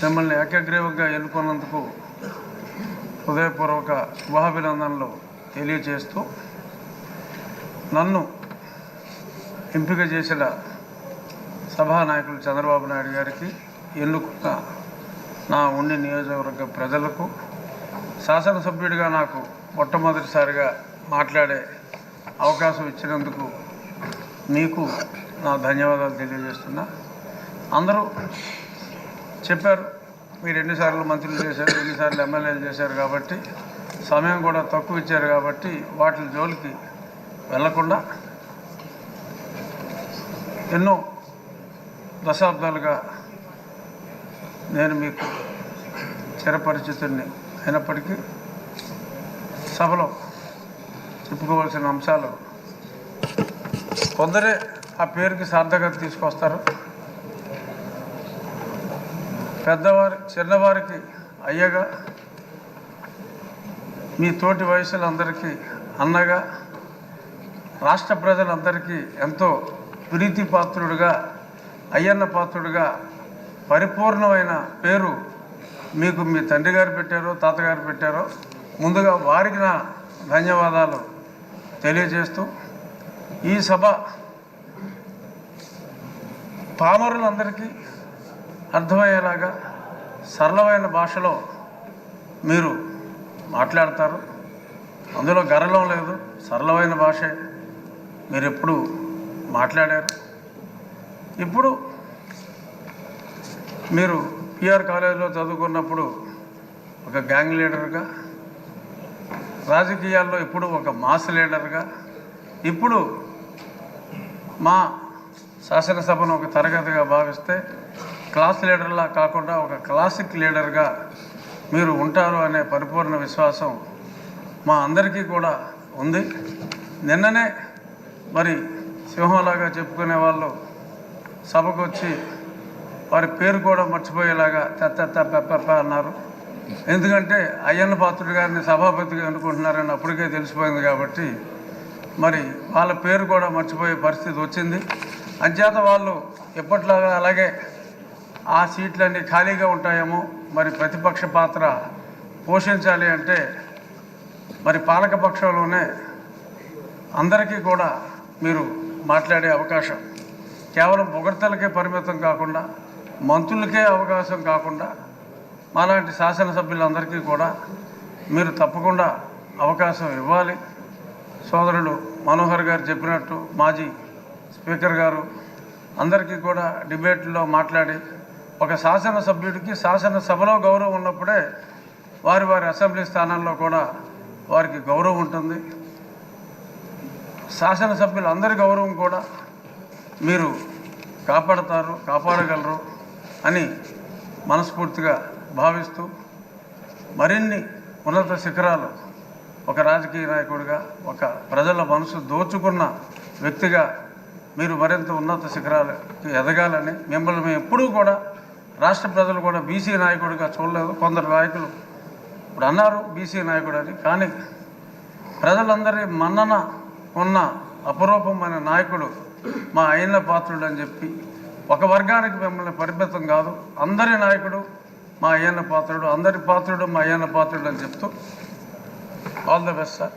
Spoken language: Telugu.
మిమ్మల్ని ఏకగ్రీవంగా ఎన్నుకున్నందుకు హృదయపూర్వక శుభాభినందనలు తెలియజేస్తూ నన్ను ఎంపిక చేసిన సభానాయకులు చంద్రబాబు నాయుడు గారికి, ఎన్నుకున్న నా ఉండి నియోజకవర్గ ప్రజలకు, శాసనసభ్యుడిగా నాకు మొట్టమొదటిసారిగా మాట్లాడే అవకాశం ఇచ్చినందుకు మీకు నా ధన్యవాదాలు తెలియజేస్తున్నా. అందరూ చెప్పారు, మీరు ఎన్నిసార్లు మంత్రులు చేశారు, ఎన్నిసార్లు ఎమ్మెల్యేలు చేశారు కాబట్టి సమయం కూడా తక్కువ ఇచ్చారు కాబట్టి వాటి జోలికి వెళ్లకుండా ఎన్నో దశాబ్దాలుగా నేను మీకు చిరపరిచితుడిని అయినప్పటికీ సభలో చెప్పుకోవాల్సిన అంశాలు కొందరే ఆ పేరుకి సార్థకత తీసుకొస్తారు. చిన్నవారికి అయ్యగా, మీ తోటి వయసులందరికీ అన్నగా, రాష్ట్ర ప్రజలందరికీ ఎంతో ప్రీతి పాత్రుడుగా, అయ్యన్న పాత్రుడుగా పరిపూర్ణమైన పేరు మీకు మీ తండ్రి గారు పెట్టారో తాతగారు పెట్టారో, ముందుగా వారికి నా ధన్యవాదాలు తెలియజేస్తూ, ఈ సభ పామరులందరికీ అర్థమయ్యేలాగా సరళమైన భాషలో మీరు మాట్లాడతారు. అందులో గర్వం లేదు, సరళమైన భాషే మీరు ఎప్పుడు మాట్లాడారు. ఇప్పుడు మీరు పిఆర్ కాలేజీలో చదువుకున్నప్పుడు ఒక గ్యాంగ్ లీడర్గా, రాజకీయాల్లో ఇప్పుడు ఒక మాస్ లీడర్గా, ఇప్పుడు మా శాసనసభను ఒక తరగతిగా భావిస్తే క్లాస్ లీడర్లా కాకుండా ఒక క్లాసిక్ లీడర్గా మీరు ఉంటారు అనే పరిపూర్ణ విశ్వాసం మా అందరికీ కూడా ఉంది. నిన్ననే మరి సింహంలాగా చెప్పుకునే వాళ్ళు సభకు వచ్చి వారి పేరు కూడా మర్చిపోయేలాగా పెప్ప అన్నారు. ఎందుకంటే అయ్యన్న పాత్రుడు గారిని సభాపతిగా ఎన్నుకుంటున్నారని అప్పటికే తెలిసిపోయింది కాబట్టి మరి వాళ్ళ పేరు కూడా మర్చిపోయే పరిస్థితి వచ్చింది. అంచేత వాళ్ళు ఎప్పట్లాగా అలాగే ఆ సీట్లన్నీ ఖాళీగా ఉంటాయేమో, మరి ప్రతిపక్ష పాత్ర పోషించాలి అంటే మరి పాలకపక్షంలోనే అందరికీ కూడా మీరు మాట్లాడే అవకాశం, కేవలం పొగడ్తలకే పరిమితం కాకుండా, మంత్రులకే అవకాశం కాకుండా, మాలాంటి శాసనసభ్యులందరికీ కూడా మీరు తప్పకుండా అవకాశం ఇవ్వాలి. సోదరుడు మనోహర్ గారు చెప్పినట్టు మాజీ స్పీకర్ గారు అందరికీ కూడా డిబేట్లో మాట్లాడి, ఒక శాసనసభ్యుడికి శాసనసభలో గౌరవం ఉన్నప్పుడే వారి వారి అసెంబ్లీ స్థానాల్లో కూడా వారికి గౌరవం ఉంటుంది. శాసనసభ్యులందరి గౌరవం కూడా మీరు కాపాడగలరు అని మనస్ఫూర్తిగా భావిస్తూ, మరిన్ని ఉన్నత శిఖరాలు ఒక రాజకీయ నాయకుడిగా, ఒక ప్రజల మనసు దోచుకున్న వ్యక్తిగా మీరు మరింత ఉన్నత శిఖరాలకి ఎదగాలని, మిమ్మల్ని మేము ఎప్పుడూ కూడా రాష్ట్ర ప్రజలు కూడా బీసీ నాయకుడిగా చూడలేదు. కొందరు నాయకులు ఇప్పుడు అన్నారు బీసీ నాయకుడు అని, కానీ ప్రజలందరి మన్నన ఉన్న అపరూపమైన నాయకుడు మా అయ్యన్న పాత్రుడు అని చెప్పి, ఒక వర్గానికి మిమ్మల్ని పరిమితం కాదు, అందరి నాయకుడు మా అయ్యన్న పాత్రుడు, అందరి పాత్రుడు మా అయ్యన్న పాత్రుడు అని చెప్తూ ఆల్ ద బెస్ట్ సార్.